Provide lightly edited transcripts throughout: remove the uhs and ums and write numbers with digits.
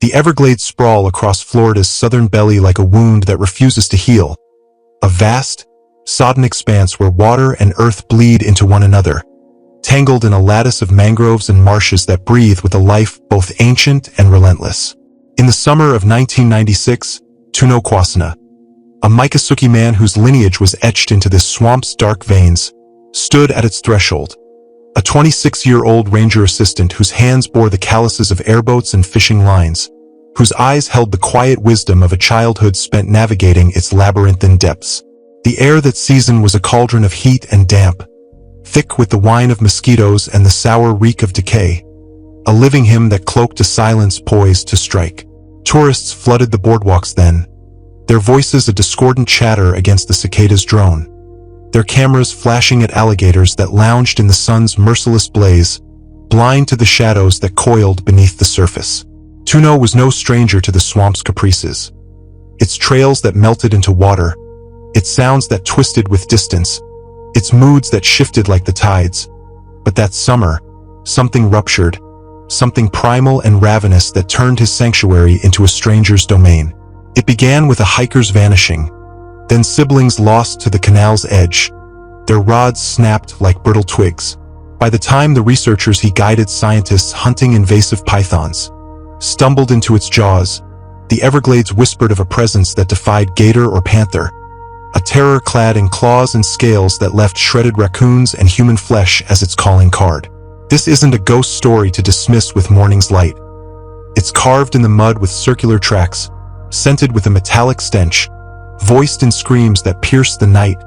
The Everglades sprawl across Florida's southern belly like a wound that refuses to heal. A vast, sodden expanse where water and earth bleed into one another, tangled in a lattice of mangroves and marshes that breathe with a life both ancient and relentless. In the summer of 1996, Tuno Kwasana, a Miccosukee man whose lineage was etched into this swamp's dark veins, stood at its threshold. A 26-year-old ranger assistant whose hands bore the calluses of airboats and fishing lines, whose eyes held the quiet wisdom of a childhood spent navigating its labyrinthine depths. The air that season was a cauldron of heat and damp, thick with the whine of mosquitoes and the sour reek of decay, a living hymn that cloaked a silence poised to strike. Tourists flooded the boardwalks then, their voices a discordant chatter against the cicadas' drone, their cameras flashing at alligators that lounged in the sun's merciless blaze, blind to the shadows that coiled beneath the surface. Tuno was no stranger to the swamp's caprices. Its trails that melted into water, its sounds that twisted with distance, its moods that shifted like the tides. But that summer, something ruptured, something primal and ravenous that turned his sanctuary into a stranger's domain. It began with a hiker's vanishing, then siblings lost to the canal's edge, their rods snapped like brittle twigs. By the time the researchers he guided scientists hunting invasive pythons stumbled into its jaws, the Everglades whispered of a presence that defied gator or panther, a terror clad in claws and scales that left shredded raccoons and human flesh as its calling card. This isn't a ghost story to dismiss with morning's light. It's carved in the mud with circular tracks, scented with a metallic stench, voiced in screams that pierce the night,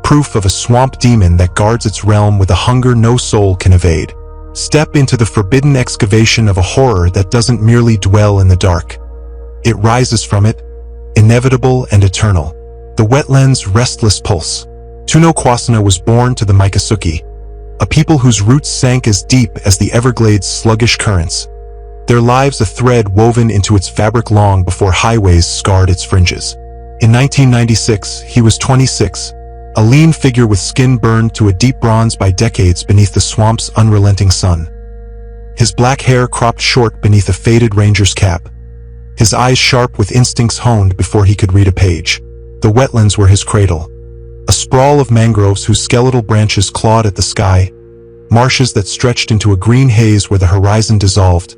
proof of a swamp demon that guards its realm with a hunger no soul can evade. Step into the forbidden excavation of a horror that doesn't merely dwell in the dark. It rises from it, inevitable and eternal. The wetland's restless pulse. Tuno Kwasana was born to the Miccosukee, a people whose roots sank as deep as the Everglades' sluggish currents, their lives a thread woven into its fabric long before highways scarred its fringes. In 1996, he was 26, a lean figure with skin burned to a deep bronze by decades beneath the swamp's unrelenting sun. His black hair cropped short beneath a faded ranger's cap, his eyes sharp with instincts honed before he could read a page. The wetlands were his cradle, a sprawl of mangroves whose skeletal branches clawed at the sky, marshes that stretched into a green haze where the horizon dissolved,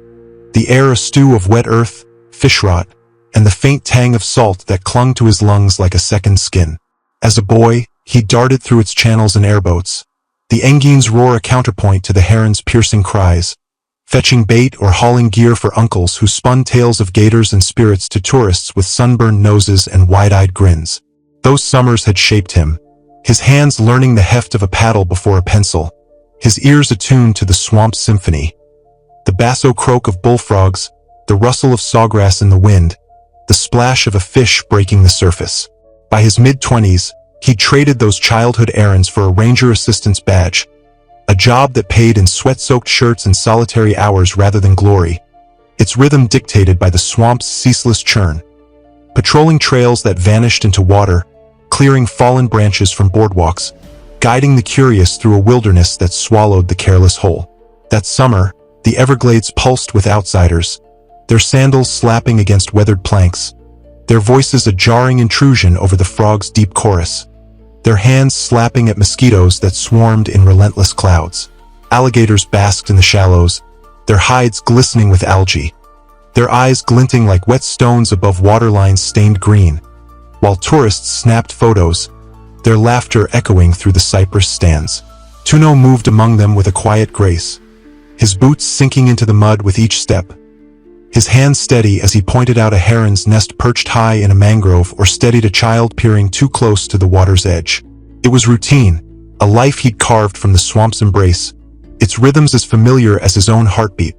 the air a stew of wet earth, fish rot, and the faint tang of salt that clung to his lungs like a second skin. As a boy, he darted through its channels in airboats, the engine's roar a counterpoint to the heron's piercing cries, fetching bait or hauling gear for uncles who spun tales of gators and spirits to tourists with sunburned noses and wide-eyed grins. Those summers had shaped him, his hands learning the heft of a paddle before a pencil, his ears attuned to the swamp symphony, the basso croak of bullfrogs, the rustle of sawgrass in the wind, the splash of a fish breaking the surface. By his mid-20s, he traded those childhood errands for a ranger assistant's badge, a job that paid in sweat-soaked shirts and solitary hours rather than glory, its rhythm dictated by the swamp's ceaseless churn, patrolling trails that vanished into water, clearing fallen branches from boardwalks, guiding the curious through a wilderness that swallowed the careless whole. That summer, the Everglades pulsed with outsiders, their sandals slapping against weathered planks, their voices a jarring intrusion over the frogs' deep chorus, their hands slapping at mosquitoes that swarmed in relentless clouds. Alligators basked in the shallows, their hides glistening with algae, their eyes glinting like wet stones above waterlines stained green, while tourists snapped photos, their laughter echoing through the cypress stands. Tuno moved among them with a quiet grace, his boots sinking into the mud with each step, his hands steady as he pointed out a heron's nest perched high in a mangrove or steadied a child peering too close to the water's edge. It was routine, a life he'd carved from the swamp's embrace, its rhythms as familiar as his own heartbeat,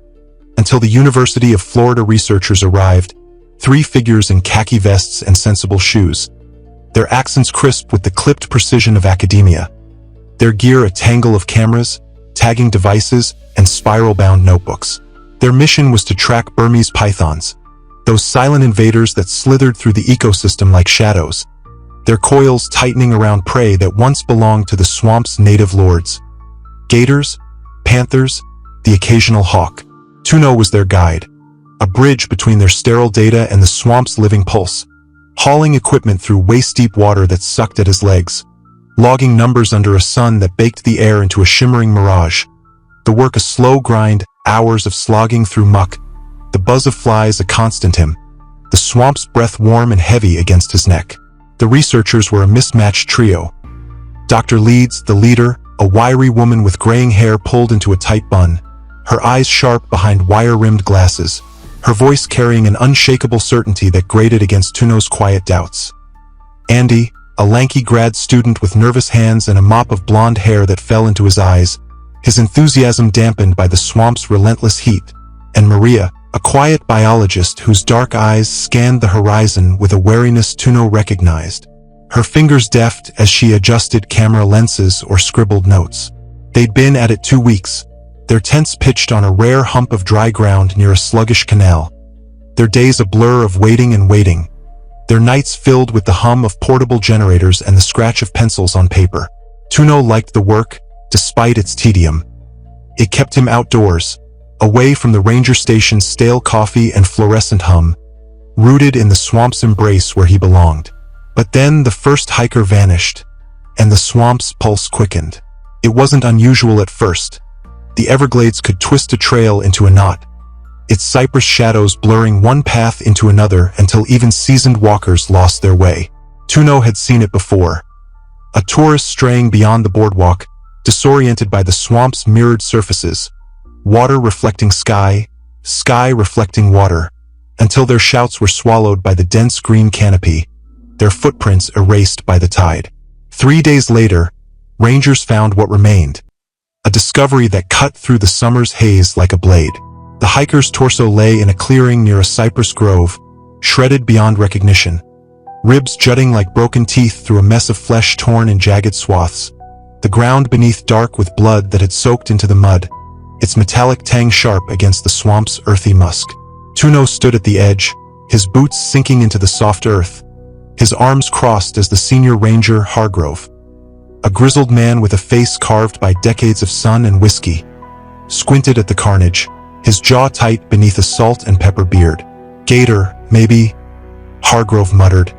until the University of Florida researchers arrived, three figures in khaki vests and sensible shoes, their accents crisp with the clipped precision of academia, their gear a tangle of cameras, tagging devices, and spiral-bound notebooks. Their mission was to track Burmese pythons, those silent invaders that slithered through the ecosystem like shadows, their coils tightening around prey that once belonged to the swamp's native lords. Gators, panthers, the occasional hawk. Tuno was their guide, a bridge between their sterile data and the swamp's living pulse, hauling equipment through waist-deep water that sucked at his legs, logging numbers under a sun that baked the air into a shimmering mirage. The work a slow grind, hours of slogging through muck, the buzz of flies a constant hymn, the swamp's breath warm and heavy against his neck. The researchers were a mismatched trio. Dr. Leeds, the leader, a wiry woman with graying hair pulled into a tight bun, her eyes sharp behind wire-rimmed glasses, her voice carrying an unshakable certainty that grated against Tuno's quiet doubts. Andy, a lanky grad student with nervous hands and a mop of blonde hair that fell into his eyes, his enthusiasm dampened by the swamp's relentless heat, and Maria, a quiet biologist whose dark eyes scanned the horizon with a wariness Tuno recognized, her fingers deft as she adjusted camera lenses or scribbled notes. They'd been at it 2 weeks, their tents pitched on a rare hump of dry ground near a sluggish canal, their days a blur of waiting and waiting, their nights filled with the hum of portable generators and the scratch of pencils on paper. Tuno liked the work, despite its tedium. It kept him outdoors, away from the ranger station's stale coffee and fluorescent hum, rooted in the swamp's embrace where he belonged. But then the first hiker vanished, and the swamp's pulse quickened. It wasn't unusual at first. The Everglades could twist a trail into a knot, its cypress shadows blurring one path into another until even seasoned walkers lost their way. Tuno had seen it before. A tourist straying beyond the boardwalk, disoriented by the swamp's mirrored surfaces, water reflecting sky, sky reflecting water, until their shouts were swallowed by the dense green canopy, their footprints erased by the tide. 3 days later, rangers found what remained, a discovery that cut through the summer's haze like a blade. The hiker's torso lay in a clearing near a cypress grove, shredded beyond recognition, ribs jutting like broken teeth through a mess of flesh torn in jagged swaths, the ground beneath dark with blood that had soaked into the mud, its metallic tang sharp against the swamp's earthy musk. Tuno stood at the edge, his boots sinking into the soft earth, his arms crossed as the senior ranger Hargrove, a grizzled man with a face carved by decades of sun and whiskey, squinted at the carnage, his jaw tight beneath a salt and pepper beard. "Gator, maybe," Hargrove muttered,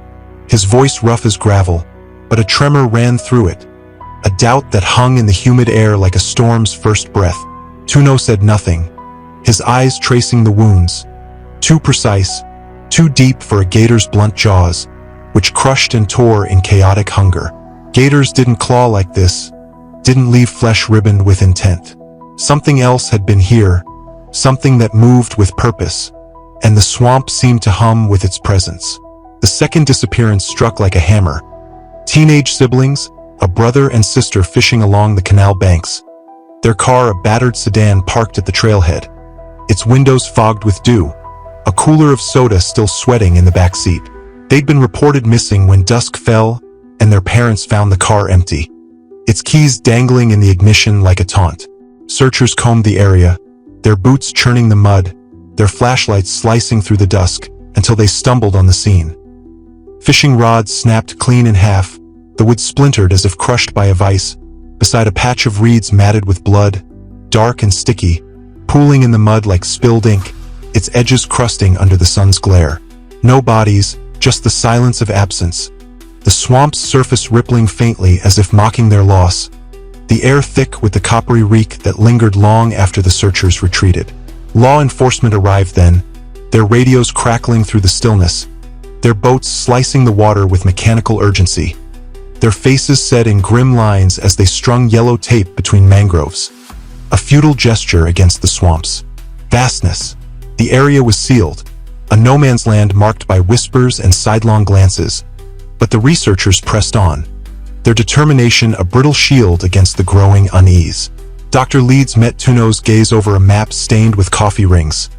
his voice rough as gravel, but a tremor ran through it, a doubt that hung in the humid air like a storm's first breath. Tuno said nothing, his eyes tracing the wounds, too precise, too deep for a gator's blunt jaws, which crushed and tore in chaotic hunger. Gators didn't claw like this, didn't leave flesh ribboned with intent. Something else had been here, something that moved with purpose, and the swamp seemed to hum with its presence. The second disappearance struck like a hammer. Teenage siblings, a brother and sister fishing along the canal banks, their car a battered sedan parked at the trailhead, its windows fogged with dew, a cooler of soda still sweating in the back seat. They'd been reported missing when dusk fell, and their parents found the car empty, its keys dangling in the ignition like a taunt. Searchers combed the area, their boots churning the mud, their flashlights slicing through the dusk, until they stumbled on the scene. Fishing rods snapped clean in half, the wood splintered as if crushed by a vice, beside a patch of reeds matted with blood, dark and sticky, pooling in the mud like spilled ink, its edges crusting under the sun's glare. No bodies, just the silence of absence, the swamp's surface rippling faintly as if mocking their loss, the air thick with the coppery reek that lingered long after the searchers retreated. Law enforcement arrived then, their radios crackling through the stillness, their boats slicing the water with mechanical urgency, their faces set in grim lines as they strung yellow tape between mangroves, a futile gesture against the swamp's vastness. The area was sealed, a no-man's land marked by whispers and sidelong glances, but the researchers pressed on, their determination a brittle shield against the growing unease. Dr. Leeds met Tuno's gaze over a map stained with coffee rings,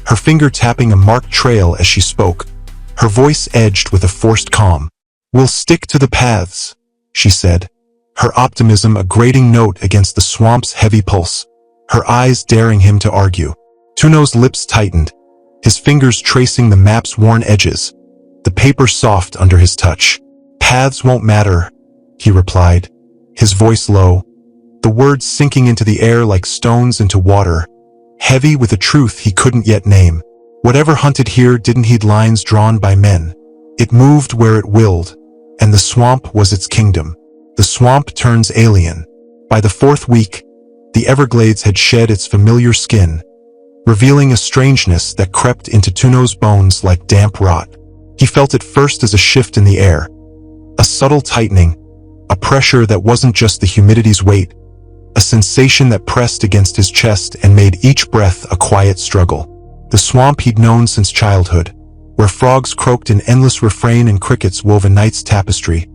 her finger tapping a marked trail as she spoke, her voice edged with a forced calm. "We'll stick to the paths," she said, her optimism a grating note against the swamp's heavy pulse, her eyes daring him to argue. Tuno's lips tightened, his fingers tracing the map's worn edges, the paper soft under his touch. "Paths won't matter," he replied, his voice low, the words sinking into the air like stones into water, heavy with a truth he couldn't yet name. Whatever hunted here didn't heed lines drawn by men. It moved where it willed, and the swamp was its kingdom. The swamp turns alien. By the fourth week, the Everglades had shed its familiar skin, revealing a strangeness that crept into Tuno's bones like damp rot. He felt it first as a shift in the air, a subtle tightening, a pressure that wasn't just the humidity's weight, a sensation that pressed against his chest and made each breath a quiet struggle. The swamp he'd known since childhood, where frogs croaked in endless refrain and crickets wove a night's tapestry,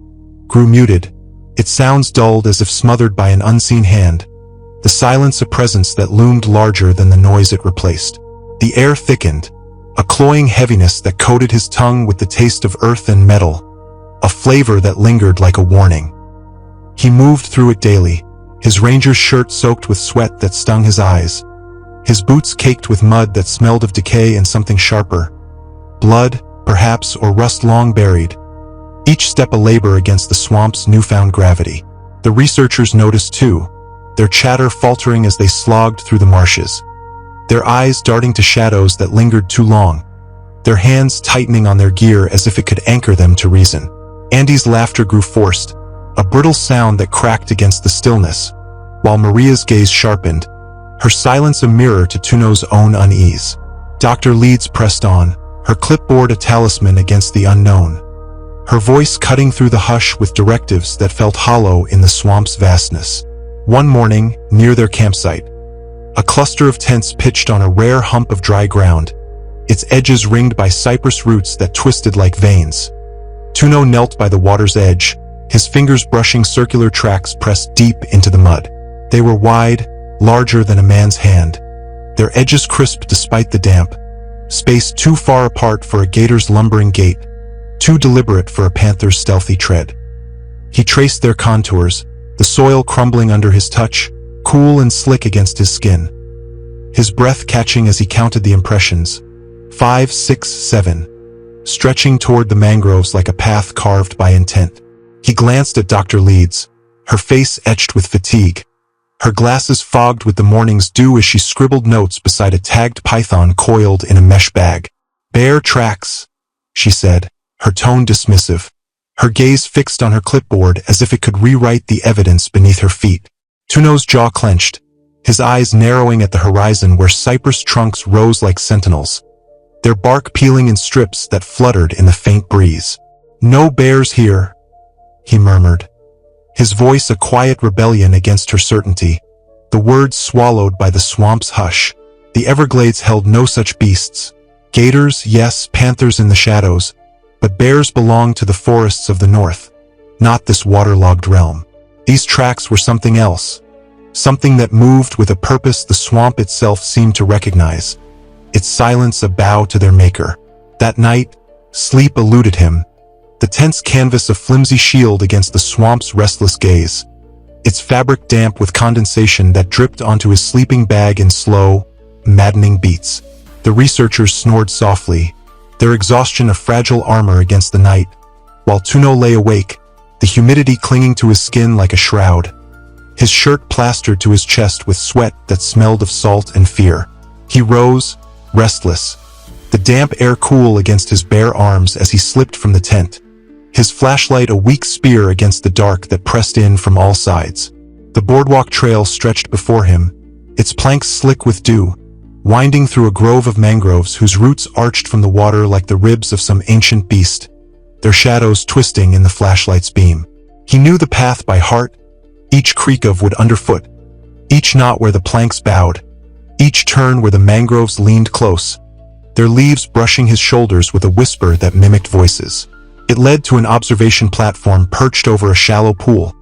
grew muted, its sounds dulled as if smothered by an unseen hand, the silence a presence that loomed larger than the noise it replaced. The air thickened, a cloying heaviness that coated his tongue with the taste of earth and metal, a flavor that lingered like a warning. He moved through it daily, his ranger's shirt soaked with sweat that stung his eyes, his boots caked with mud that smelled of decay and something sharper, blood, perhaps, or rust long buried, each step a labor against the swamp's newfound gravity. The researchers noticed too, their chatter faltering as they slogged through the marshes, their eyes darting to shadows that lingered too long, their hands tightening on their gear as if it could anchor them to reason. Andy's laughter grew forced, a brittle sound that cracked against the stillness, while Maria's gaze sharpened, her silence a mirror to Tuno's own unease. Dr. Leeds pressed on, her clipboard a talisman against the unknown, her voice cutting through the hush with directives that felt hollow in the swamp's vastness. One morning, near their campsite, a cluster of tents pitched on a rare hump of dry ground, its edges ringed by cypress roots that twisted like veins. Tuno knelt by the water's edge, his fingers brushing circular tracks pressed deep into the mud. They were wide, larger than a man's hand, their edges crisp despite the damp, spaced too far apart for a gator's lumbering gait, too deliberate for a panther's stealthy tread. He traced their contours, the soil crumbling under his touch, cool and slick against his skin, his breath catching as he counted the impressions. 5, 6, 7, stretching toward the mangroves like a path carved by intent. He glanced at Dr. Leeds, her face etched with fatigue, her glasses fogged with the morning's dew as she scribbled notes beside a tagged python coiled in a mesh bag. "Bear tracks," she said, her tone dismissive, her gaze fixed on her clipboard as if it could rewrite the evidence beneath her feet. Tuno's jaw clenched, his eyes narrowing at the horizon where cypress trunks rose like sentinels, their bark peeling in strips that fluttered in the faint breeze. "No bears here," he murmured, his voice a quiet rebellion against her certainty, the words swallowed by the swamp's hush. The Everglades held no such beasts. Gators, yes, panthers in the shadows, but bears belonged to the forests of the north, not this waterlogged realm. These tracks were something else, something that moved with a purpose the swamp itself seemed to recognize, its silence a bow to their maker. That night, sleep eluded him, the tense canvas a flimsy shield against the swamp's restless gaze, its fabric damp with condensation that dripped onto his sleeping bag in slow, maddening beats. The researchers snored softly, their exhaustion a fragile armor against the night, while Tuno lay awake, the humidity clinging to his skin like a shroud, his shirt plastered to his chest with sweat that smelled of salt and fear. He rose, restless, the damp air cool against his bare arms as he slipped from the tent, his flashlight a weak spear against the dark that pressed in from all sides. The boardwalk trail stretched before him, its planks slick with dew, winding through a grove of mangroves whose roots arched from the water like the ribs of some ancient beast, their shadows twisting in the flashlight's beam. He knew the path by heart, each creak of wood underfoot, each knot where the planks bowed, each turn where the mangroves leaned close, their leaves brushing his shoulders with a whisper that mimicked voices. It led to an observation platform perched over a shallow pool,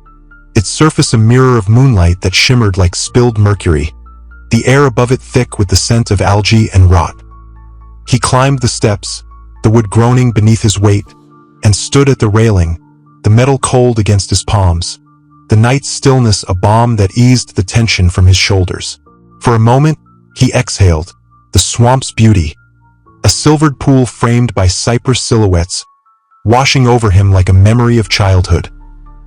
its surface a mirror of moonlight that shimmered like spilled mercury, the air above it thick with the scent of algae and rot. He climbed the steps, the wood groaning beneath his weight, and stood at the railing, the metal cold against his palms, the night's stillness a balm that eased the tension from his shoulders. For a moment, he exhaled, the swamp's beauty, a silvered pool framed by cypress silhouettes, washing over him like a memory of childhood,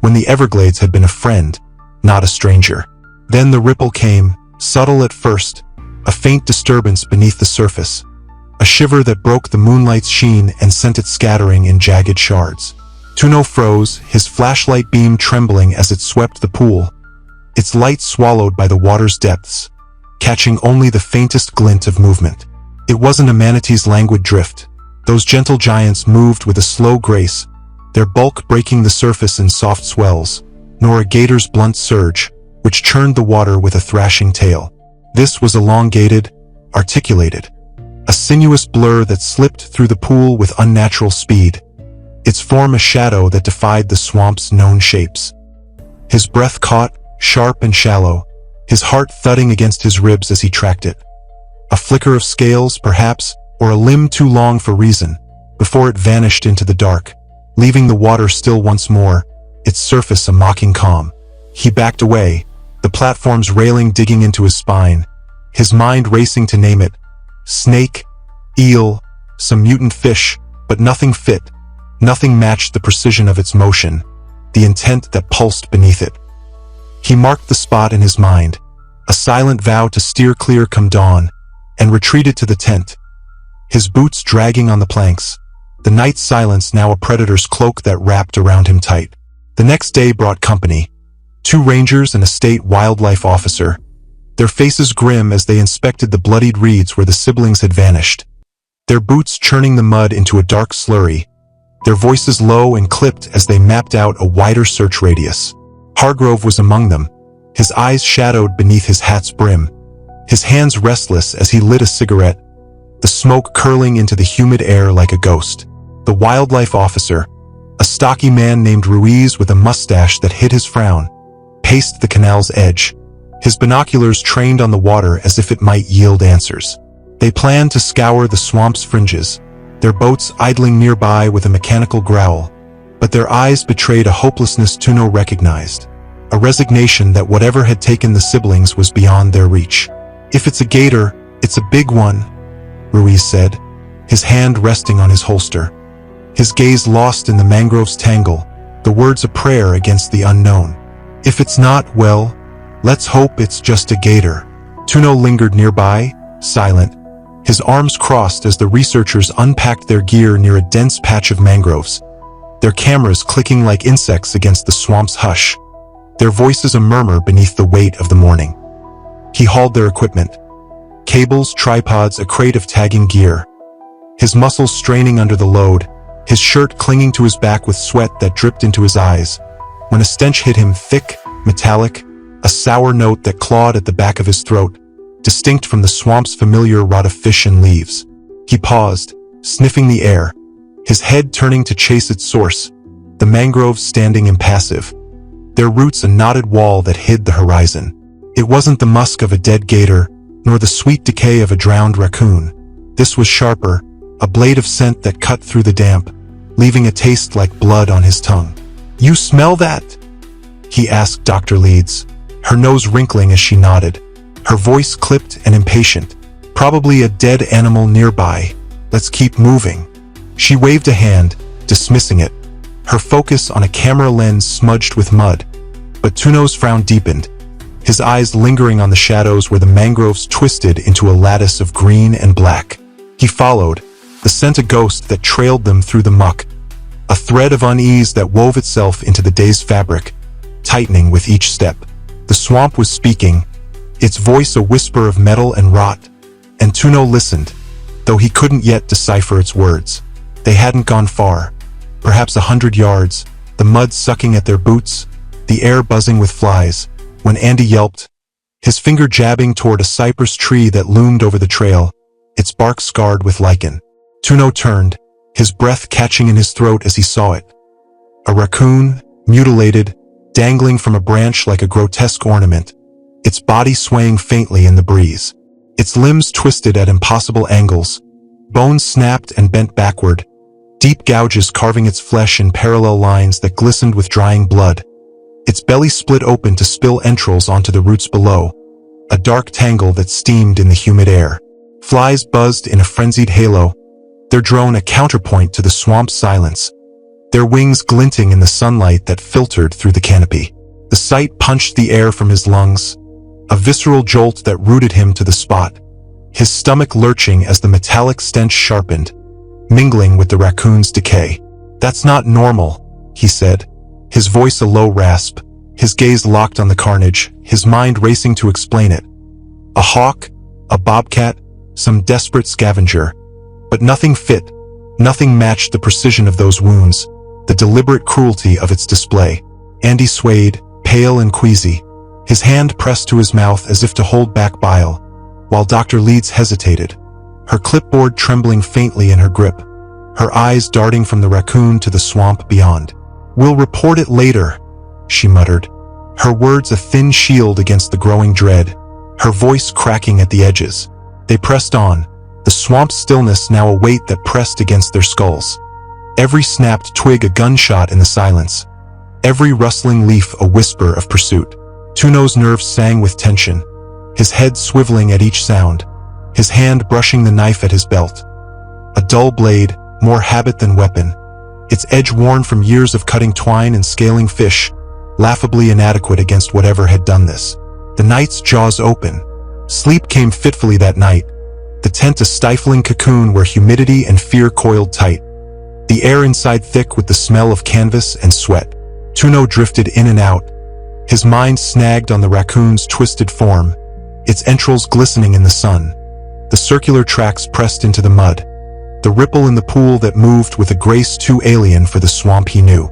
when the Everglades had been a friend, not a stranger. Then the ripple came, subtle at first, a faint disturbance beneath the surface, a shiver that broke the moonlight's sheen and sent it scattering in jagged shards. Tuno froze, his flashlight beam trembling as it swept the pool, its light swallowed by the water's depths, catching only the faintest glint of movement. It wasn't a manatee's languid drift. Those gentle giants moved with a slow grace, their bulk breaking the surface in soft swells, nor a gator's blunt surge, which churned the water with a thrashing tail. This was elongated, articulated, a sinuous blur that slipped through the pool with unnatural speed, its form a shadow that defied the swamp's known shapes. His breath caught, sharp and shallow, his heart thudding against his ribs as he tracked it. A flicker of scales, perhaps, or a limb too long for reason, before it vanished into the dark, leaving the water still once more, its surface a mocking calm. He backed away, the platform's railing digging into his spine, his mind racing to name it. Snake, eel, some mutant fish, but nothing fit. Nothing matched the precision of its motion, the intent that pulsed beneath it. He marked the spot in his mind, a silent vow to steer clear come dawn, and retreated to the tent, his boots dragging on the planks, the night silence now a predator's cloak that wrapped around him tight. The next day brought company, 2 rangers and a state wildlife officer, their faces grim as they inspected the bloodied reeds where the siblings had vanished, their boots churning the mud into a dark slurry, their voices low and clipped as they mapped out a wider search radius. Hargrove was among them, his eyes shadowed beneath his hat's brim, his hands restless as he lit a cigarette, the smoke curling into the humid air like a ghost. The wildlife officer, a stocky man named Ruiz with a mustache that hid his frown, paced the canal's edge, his binoculars trained on the water as if it might yield answers. They planned to scour the swamp's fringes, their boats idling nearby with a mechanical growl, but their eyes betrayed a hopelessness Tuno recognized, a resignation that whatever had taken the siblings was beyond their reach. "If it's a gator, it's a big one," Ruiz said, his hand resting on his holster, his gaze lost in the mangrove's tangle, the words a prayer against the unknown. "If it's not, well, let's hope it's just a gator." Tuno lingered nearby, silent, his arms crossed as the researchers unpacked their gear near a dense patch of mangroves, their cameras clicking like insects against the swamp's hush, their voices a murmur beneath the weight of the morning. He hauled their equipment, cables, tripods, a crate of tagging gear, his muscles straining under the load, his shirt clinging to his back with sweat that dripped into his eyes, when a stench hit him, thick, metallic, a sour note that clawed at the back of his throat, distinct from the swamp's familiar rot of fish and leaves. He paused, sniffing the air, his head turning to chase its source, the mangroves standing impassive, their roots a knotted wall that hid the horizon. It wasn't the musk of a dead gator, nor the sweet decay of a drowned raccoon. This was sharper, a blade of scent that cut through the damp, leaving a taste like blood on his tongue. "You smell that?" he asked Dr. Leeds, her nose wrinkling as she nodded, her voice clipped and impatient. "Probably a dead animal nearby. Let's keep moving." She waved a hand, dismissing it, her focus on a camera lens smudged with mud, but Tuno's frown deepened, his eyes lingering on the shadows where the mangroves twisted into a lattice of green and black. He followed, the scent a ghost that trailed them through the muck, a thread of unease that wove itself into the day's fabric, tightening with each step. The swamp was speaking, its voice a whisper of metal and rot, and Tuno listened, though he couldn't yet decipher its words. They hadn't gone far, perhaps 100 yards, the mud sucking at their boots, the air buzzing with flies, when Andy yelped, his finger jabbing toward a cypress tree that loomed over the trail, its bark scarred with lichen. Tuno turned, his breath catching in his throat as he saw it. A raccoon, mutilated, dangling from a branch like a grotesque ornament, its body swaying faintly in the breeze, its limbs twisted at impossible angles, bones snapped and bent backward, deep gouges carving its flesh in parallel lines that glistened with drying blood, its belly split open to spill entrails onto the roots below, a dark tangle that steamed in the humid air. Flies buzzed in a frenzied halo, their drone a counterpoint to the swamp's silence, their wings glinting in the sunlight that filtered through the canopy. The sight punched the air from his lungs, a visceral jolt that rooted him to the spot. his stomach lurching as the metallic stench sharpened, mingling with the raccoon's decay. "That's not normal," he said, his voice a low rasp, his gaze locked on the carnage, his mind racing to explain it. A hawk, a bobcat, some desperate scavenger. But nothing fit, nothing matched the precision of those wounds, the deliberate cruelty of its display. Andy swayed, pale and queasy, his hand pressed to his mouth as if to hold back bile, while Dr. Leeds hesitated, her clipboard trembling faintly in her grip, her eyes darting from the raccoon to the swamp beyond. "We'll report it later," she muttered, her words a thin shield against the growing dread, her voice cracking at the edges. They pressed on, the swamp's stillness now a weight that pressed against their skulls. Every snapped twig a gunshot in the silence, every rustling leaf a whisper of pursuit. Tuno's nerves sang with tension, his head swiveling at each sound, his hand brushing the knife at his belt. A dull blade, more habit than weapon, its edge worn from years of cutting twine and scaling fish, laughably inadequate against whatever had done this. The night's jaws open. Sleep came fitfully that night, the tent a stifling cocoon where humidity and fear coiled tight, the air inside thick with the smell of canvas and sweat. Tuno drifted in and out, his mind snagged on the raccoon's twisted form, its entrails glistening in the sun, the circular tracks pressed into the mud, the ripple in the pool that moved with a grace too alien for the swamp he knew.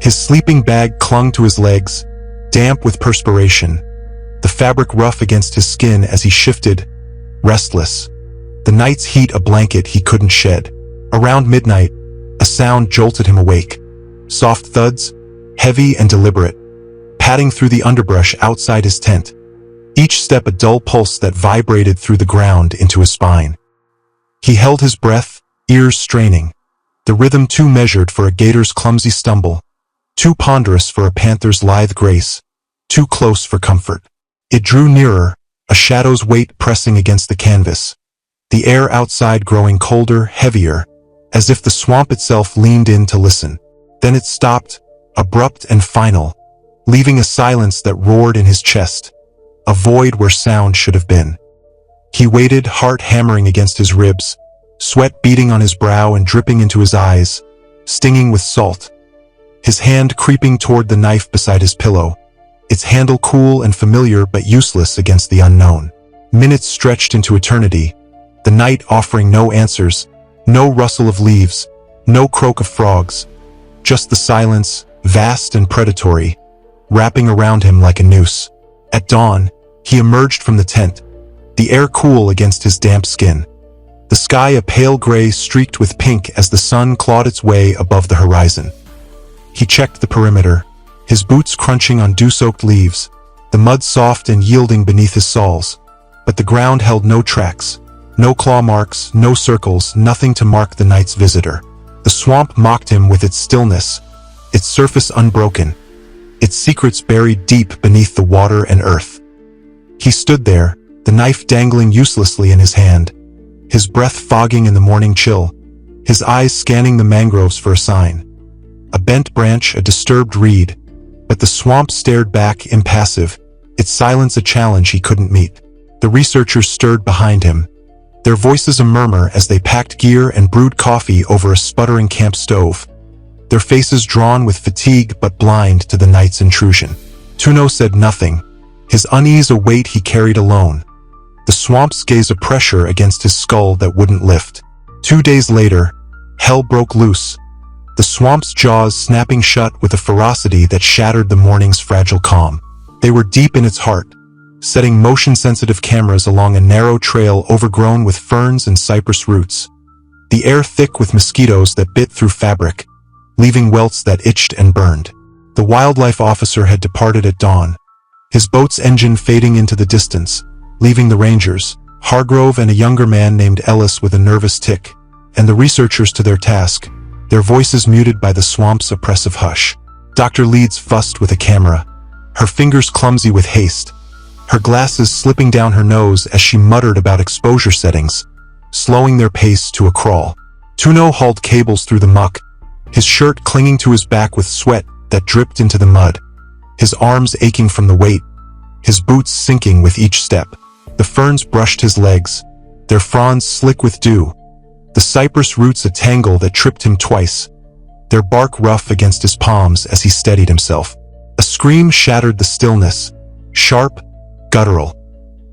His sleeping bag clung to his legs, damp with perspiration, the fabric rough against his skin as he shifted, restless, the night's heat a blanket he couldn't shed. Around midnight, a sound jolted him awake. Soft thuds, heavy and deliberate, padding through the underbrush outside his tent, each step a dull pulse that vibrated through the ground into his spine. He held his breath, ears straining, the rhythm too measured for a gator's clumsy stumble, too ponderous for a panther's lithe grace, too close for comfort. It drew nearer, a shadow's weight pressing against the canvas, the air outside growing colder, heavier, as if the swamp itself leaned in to listen. Then it stopped, abrupt and final, leaving a silence that roared in his chest, a void where sound should have been. He waited, heart hammering against his ribs, sweat beading on his brow and dripping into his eyes, stinging with salt. His hand creeping toward the knife beside his pillow, its handle cool and familiar but useless against the unknown. Minutes stretched into eternity, the night offering no answers, no rustle of leaves, no croak of frogs, just the silence, vast and predatory, wrapping around him like a noose. At dawn, he emerged from the tent, the air cool against his damp skin, the sky a pale gray streaked with pink as the sun clawed its way above the horizon. He checked the perimeter, his boots crunching on dew-soaked leaves, the mud soft and yielding beneath his soles, but the ground held no tracks, no claw marks, no circles, nothing to mark the night's visitor. The swamp mocked him with its stillness, its surface unbroken, its secrets buried deep beneath the water and earth. He stood there, the knife dangling uselessly in his hand, his breath fogging in the morning chill, his eyes scanning the mangroves for a sign. A bent branch, a disturbed reed, but the swamp stared back impassive, its silence a challenge he couldn't meet. The researchers stirred behind him, their voices a murmur as they packed gear and brewed coffee over a sputtering camp stove, their faces drawn with fatigue but blind to the night's intrusion. Tuno said nothing, his unease a weight he carried alone, the swamp's gaze a pressure against his skull that wouldn't lift. 2 days later, hell broke loose, the swamp's jaws snapping shut with a ferocity that shattered the morning's fragile calm. They were deep in its heart, setting motion-sensitive cameras along a narrow trail overgrown with ferns and cypress roots, the air thick with mosquitoes that bit through fabric, leaving welts that itched and burned. The wildlife officer had departed at dawn, his boat's engine fading into the distance, leaving the rangers, Hargrove and a younger man named Ellis with a nervous tick, and the researchers to their task, their voices muted by the swamp's oppressive hush. Dr. Leeds fussed with a camera, her fingers clumsy with haste, her glasses slipping down her nose as she muttered about exposure settings, slowing their pace to a crawl. Tuno hauled cables through the muck, his shirt clinging to his back with sweat that dripped into the mud, his arms aching from the weight, his boots sinking with each step. The ferns brushed his legs, their fronds slick with dew, the cypress roots a tangle that tripped him twice, their bark rough against his palms as he steadied himself. A scream shattered the stillness, sharp, guttural,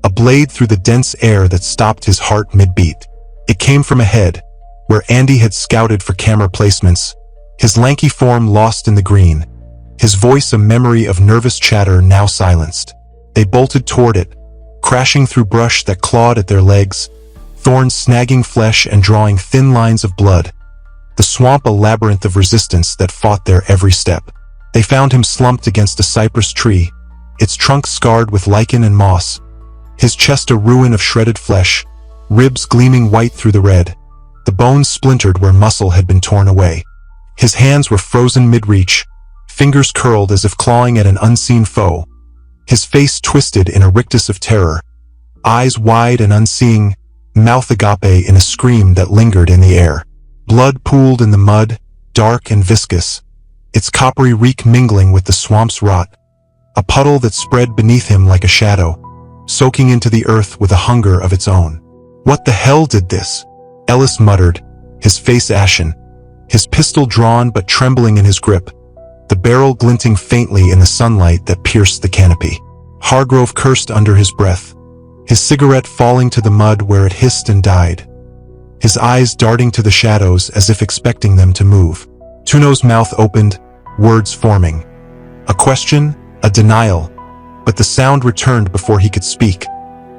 a blade through the dense air that stopped his heart mid-beat. It came from ahead, where Andy had scouted for camera placements, his lanky form lost in the green, his voice a memory of nervous chatter now silenced. They bolted toward it, crashing through brush that clawed at their legs, thorns snagging flesh and drawing thin lines of blood, the swamp a labyrinth of resistance that fought their every step. They found him slumped against a cypress tree, its trunk scarred with lichen and moss, his chest a ruin of shredded flesh, ribs gleaming white through the red, the bones splintered where muscle had been torn away. His hands were frozen mid-reach, fingers curled as if clawing at an unseen foe, his face twisted in a rictus of terror, eyes wide and unseeing, mouth agape in a scream that lingered in the air. Blood pooled in the mud, dark and viscous, its coppery reek mingling with the swamp's rot, a puddle that spread beneath him like a shadow, soaking into the earth with a hunger of its own. "What the hell did this?" Ellis muttered, his face ashen, his pistol drawn but trembling in his grip, the barrel glinting faintly in the sunlight that pierced the canopy. Hargrove cursed under his breath, his cigarette falling to the mud where it hissed and died, his eyes darting to the shadows as if expecting them to move. Tuno's mouth opened, words forming. A question, a denial, but the sound returned before he could speak.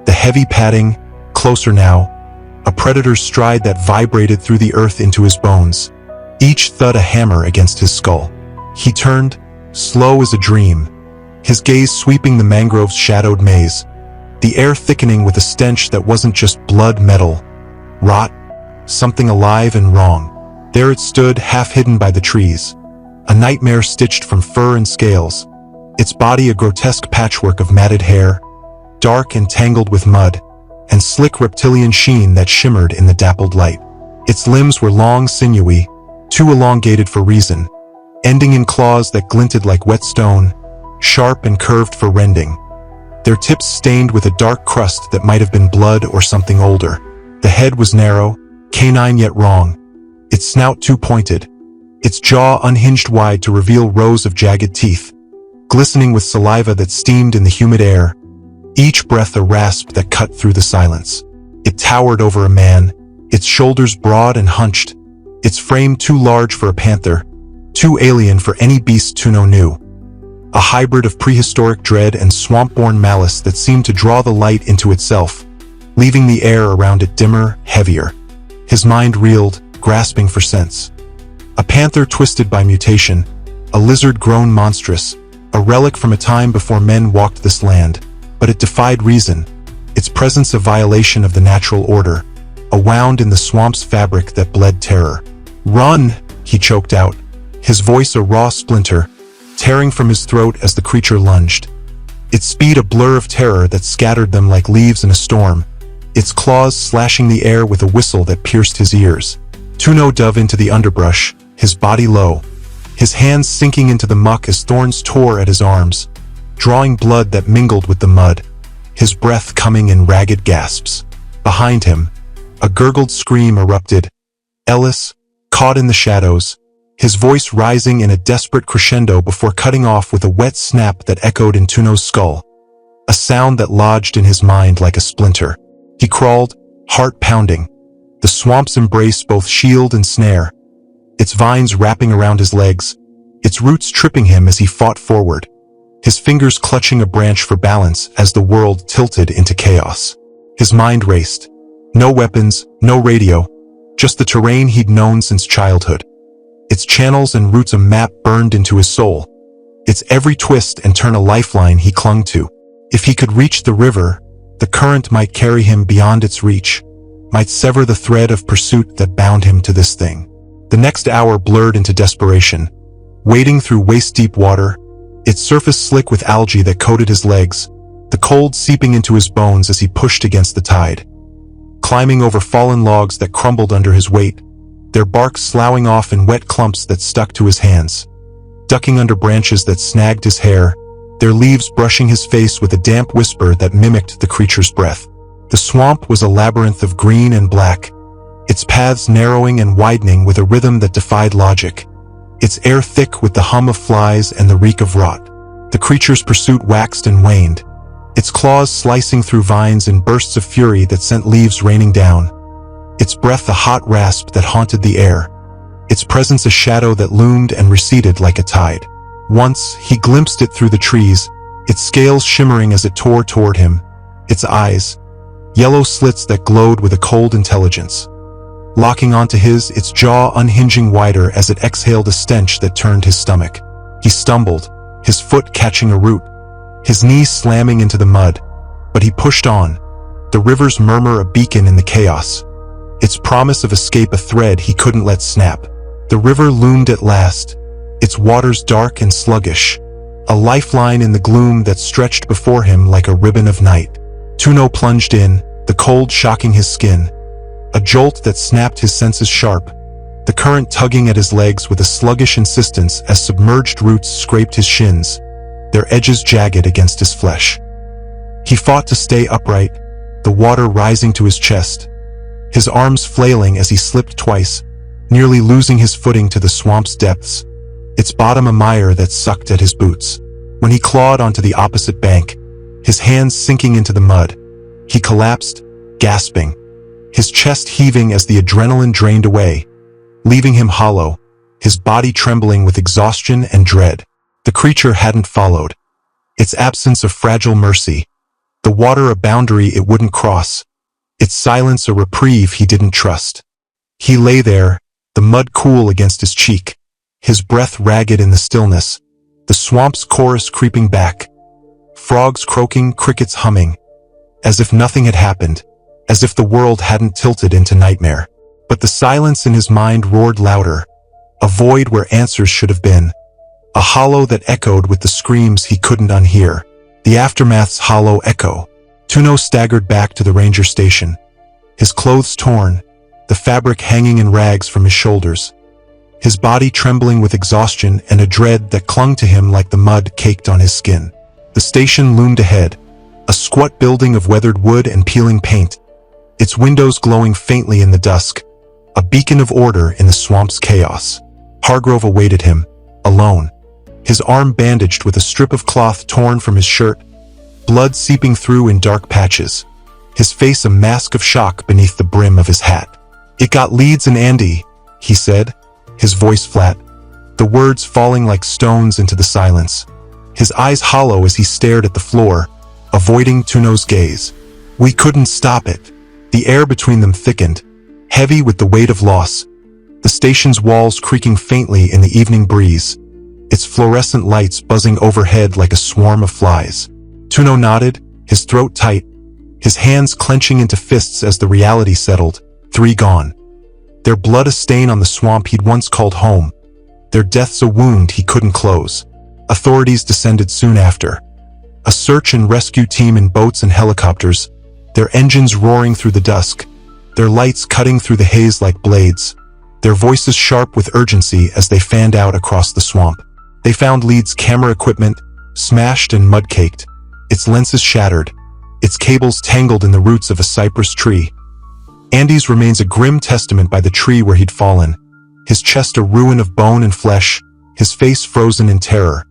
The heavy padding, closer now, a predator's stride that vibrated through the earth into his bones, each thud a hammer against his skull. He turned, slow as a dream, his gaze sweeping the mangrove's shadowed maze, the air thickening with a stench that wasn't just blood metal, rot, something alive and wrong. There it stood, half hidden by the trees, a nightmare stitched from fur and scales, its body a grotesque patchwork of matted hair, dark and tangled with mud, and slick reptilian sheen that shimmered in the dappled light. Its limbs were long, sinewy, too elongated for reason, ending in claws that glinted like wet stone, sharp and curved for rending, their tips stained with a dark crust that might have been blood or something older. The head was narrow, canine yet wrong, its snout too pointed, its jaw unhinged wide to reveal rows of jagged teeth, glistening with saliva that steamed in the humid air, each breath a rasp that cut through the silence. It towered over a man, its shoulders broad and hunched, its frame too large for a panther, too alien for any beast Tuno knew. A hybrid of prehistoric dread and swamp-born malice that seemed to draw the light into itself, leaving the air around it dimmer, heavier. His mind reeled, grasping for sense. A panther twisted by mutation, a lizard grown monstrous, a relic from a time before men walked this land, but it defied reason, its presence a violation of the natural order, a wound in the swamp's fabric that bled terror. "Run!" he choked out, his voice a raw splinter, tearing from his throat as the creature lunged. Its speed a blur of terror that scattered them like leaves in a storm, its claws slashing the air with a whistle that pierced his ears. Tuno dove into the underbrush, his body low, his hands sinking into the muck as thorns tore at his arms, drawing blood that mingled with the mud, his breath coming in ragged gasps. Behind him, a gurgled scream erupted. Ellis, caught in the shadows, his voice rising in a desperate crescendo before cutting off with a wet snap that echoed in Tuno's skull, a sound that lodged in his mind like a splinter. He crawled, heart pounding, the swamp's embrace both shield and snare, its vines wrapping around his legs, its roots tripping him as he fought forward, his fingers clutching a branch for balance as the world tilted into chaos. His mind raced. No weapons, no radio, just the terrain he'd known since childhood. Its channels and roots a map burned into his soul, its every twist and turn a lifeline he clung to. If he could reach the river, the current might carry him beyond its reach, might sever the thread of pursuit that bound him to this thing. The next hour blurred into desperation, wading through waist-deep water, its surface slick with algae that coated his legs, the cold seeping into his bones as he pushed against the tide. Climbing over fallen logs that crumbled under his weight, their bark sloughing off in wet clumps that stuck to his hands. Ducking under branches that snagged his hair, their leaves brushing his face with a damp whisper that mimicked the creature's breath. The swamp was a labyrinth of green and black, its paths narrowing and widening with a rhythm that defied logic, its air thick with the hum of flies and the reek of rot. The creature's pursuit waxed and waned, its claws slicing through vines in bursts of fury that sent leaves raining down, its breath a hot rasp that haunted the air, its presence a shadow that loomed and receded like a tide. Once, he glimpsed it through the trees, its scales shimmering as it tore toward him, its eyes, yellow slits that glowed with a cold intelligence. Locking onto his, its jaw unhinging wider as it exhaled a stench that turned his stomach. He stumbled, his foot catching a root, his knees slamming into the mud, but he pushed on, the river's murmur a beacon in the chaos, its promise of escape a thread he couldn't let snap. The river loomed at last, its waters dark and sluggish, a lifeline in the gloom that stretched before him like a ribbon of night. Tuno plunged in, the cold shocking his skin, a jolt that snapped his senses sharp, the current tugging at his legs with a sluggish insistence as submerged roots scraped his shins, their edges jagged against his flesh. He fought to stay upright, the water rising to his chest, his arms flailing as he slipped twice, nearly losing his footing to the swamp's depths, its bottom a mire that sucked at his boots. When he clawed onto the opposite bank, his hands sinking into the mud, he collapsed, gasping, his chest heaving as the adrenaline drained away, leaving him hollow, his body trembling with exhaustion and dread. The creature hadn't followed, its absence a fragile mercy, the water a boundary it wouldn't cross, its silence a reprieve he didn't trust. He lay there, the mud cool against his cheek, his breath ragged in the stillness, the swamp's chorus creeping back, frogs croaking, crickets humming, as if nothing had happened, as if the world hadn't tilted into nightmare. But the silence in his mind roared louder, a void where answers should have been, a hollow that echoed with the screams he couldn't unhear. The aftermath's hollow echo. Tuno staggered back to the ranger station, his clothes torn, the fabric hanging in rags from his shoulders, his body trembling with exhaustion and a dread that clung to him like the mud caked on his skin. The station loomed ahead, a squat building of weathered wood and peeling paint, its windows glowing faintly in the dusk, a beacon of order in the swamp's chaos. Hargrove awaited him, alone, his arm bandaged with a strip of cloth torn from his shirt, blood seeping through in dark patches, his face a mask of shock beneath the brim of his hat. "It got Leeds and Andy," he said, his voice flat, the words falling like stones into the silence, his eyes hollow as he stared at the floor, avoiding Tuno's gaze. "We couldn't stop it." The air between them thickened, heavy with the weight of loss, the station's walls creaking faintly in the evening breeze, its fluorescent lights buzzing overhead like a swarm of flies. Tuno nodded, his throat tight, his hands clenching into fists as the reality settled. 3 gone. Their blood a stain on the swamp he'd once called home, their deaths a wound he couldn't close. Authorities descended soon after. A search and rescue team in boats and helicopters, their engines roaring through the dusk, their lights cutting through the haze like blades, their voices sharp with urgency as they fanned out across the swamp. They found Leeds' camera equipment, smashed and mud-caked, its lenses shattered, its cables tangled in the roots of a cypress tree. Andy's remains a grim testament by the tree where he'd fallen, his chest a ruin of bone and flesh, his face frozen in terror,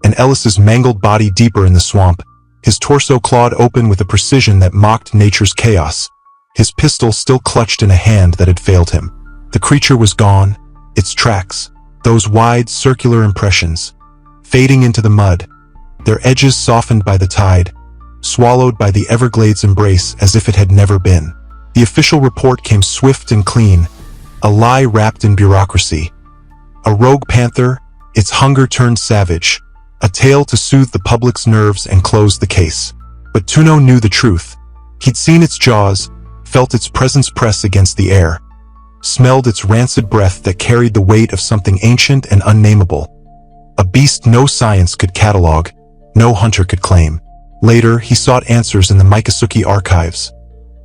and Ellis's mangled body deeper in the swamp, his torso clawed open with a precision that mocked nature's chaos, his pistol still clutched in a hand that had failed him. The creature was gone, its tracks, those wide circular impressions, fading into the mud, their edges softened by the tide, swallowed by the Everglades embrace as if it had never been. The official report came swift and clean, a lie wrapped in bureaucracy. A rogue panther, its hunger turned savage, a tale to soothe the public's nerves and close the case. But Tuno knew the truth. He'd seen its jaws, felt its presence press against the air, smelled its rancid breath that carried the weight of something ancient and unnameable. A beast no science could catalog, no hunter could claim. Later, he sought answers in the Miccosukee archives,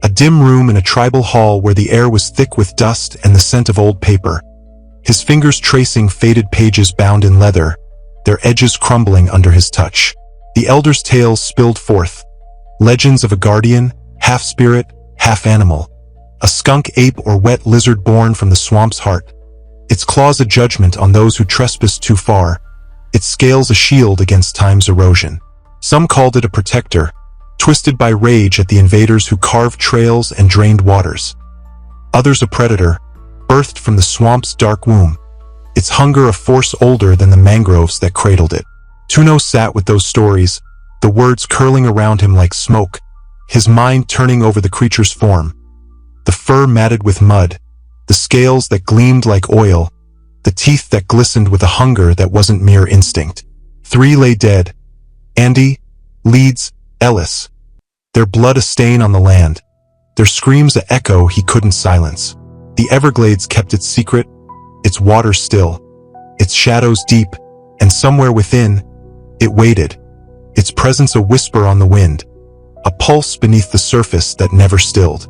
a dim room in a tribal hall where the air was thick with dust and the scent of old paper, his fingers tracing faded pages bound in leather, their edges crumbling under his touch. The elders' tales spilled forth, legends of a guardian, half spirit, half animal. A skunk ape or wet lizard born from the swamp's heart. Its claws a judgment on those who trespass too far. Its scales a shield against time's erosion. Some called it a protector, twisted by rage at the invaders who carved trails and drained waters. Others a predator, birthed from the swamp's dark womb. Its hunger a force older than the mangroves that cradled it. Tuno sat with those stories, the words curling around him like smoke, his mind turning over the creature's form. The fur matted with mud, the scales that gleamed like oil, the teeth that glistened with a hunger that wasn't mere instinct. 3 lay dead. Andy, Leeds, Ellis. Their blood a stain on the land, their screams a echo he couldn't silence. The Everglades kept its secret, its waters still, its shadows deep, and somewhere within, it waited, its presence a whisper on the wind, a pulse beneath the surface that never stilled.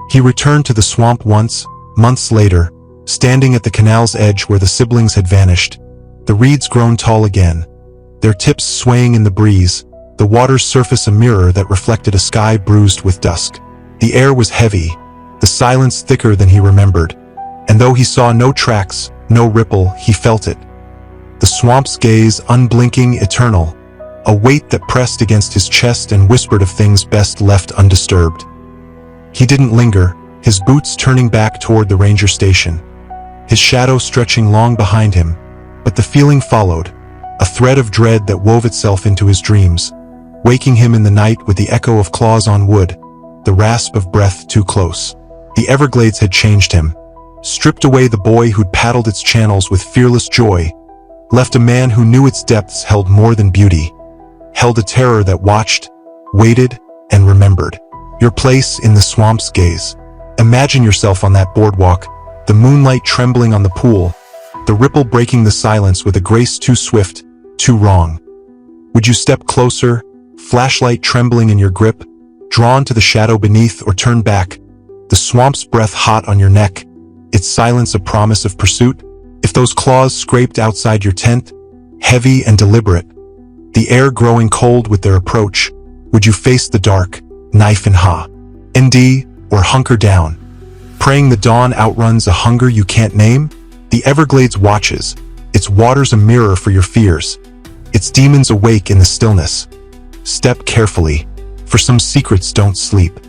He returned to the swamp once, months later, standing at the canal's edge where the siblings had vanished, the reeds grown tall again, their tips swaying in the breeze, the water's surface a mirror that reflected a sky bruised with dusk. The air was heavy, the silence thicker than he remembered, and though he saw no tracks, no ripple, he felt it. The swamp's gaze unblinking, eternal, a weight that pressed against his chest and whispered of things best left undisturbed. He didn't linger, his boots turning back toward the ranger station, his shadow stretching long behind him, but the feeling followed, a thread of dread that wove itself into his dreams, waking him in the night with the echo of claws on wood, the rasp of breath too close. The Everglades had changed him, stripped away the boy who'd paddled its channels with fearless joy, left a man who knew its depths held more than beauty, held a terror that watched, waited, and remembered. Your place in the swamp's gaze. Imagine yourself on that boardwalk, the moonlight trembling on the pool, the ripple breaking the silence with a grace too swift, too wrong. Would you step closer, flashlight trembling in your grip, drawn to the shadow beneath, or turn back, the swamp's breath hot on your neck, its silence a promise of pursuit? If those claws scraped outside your tent, heavy and deliberate, the air growing cold with their approach, would you face the dark, knife in ND, or hunker down, praying the dawn outruns a hunger you can't name? The Everglades watches, its waters a mirror for your fears, its demons awake in the stillness. Step carefully, for some secrets don't sleep.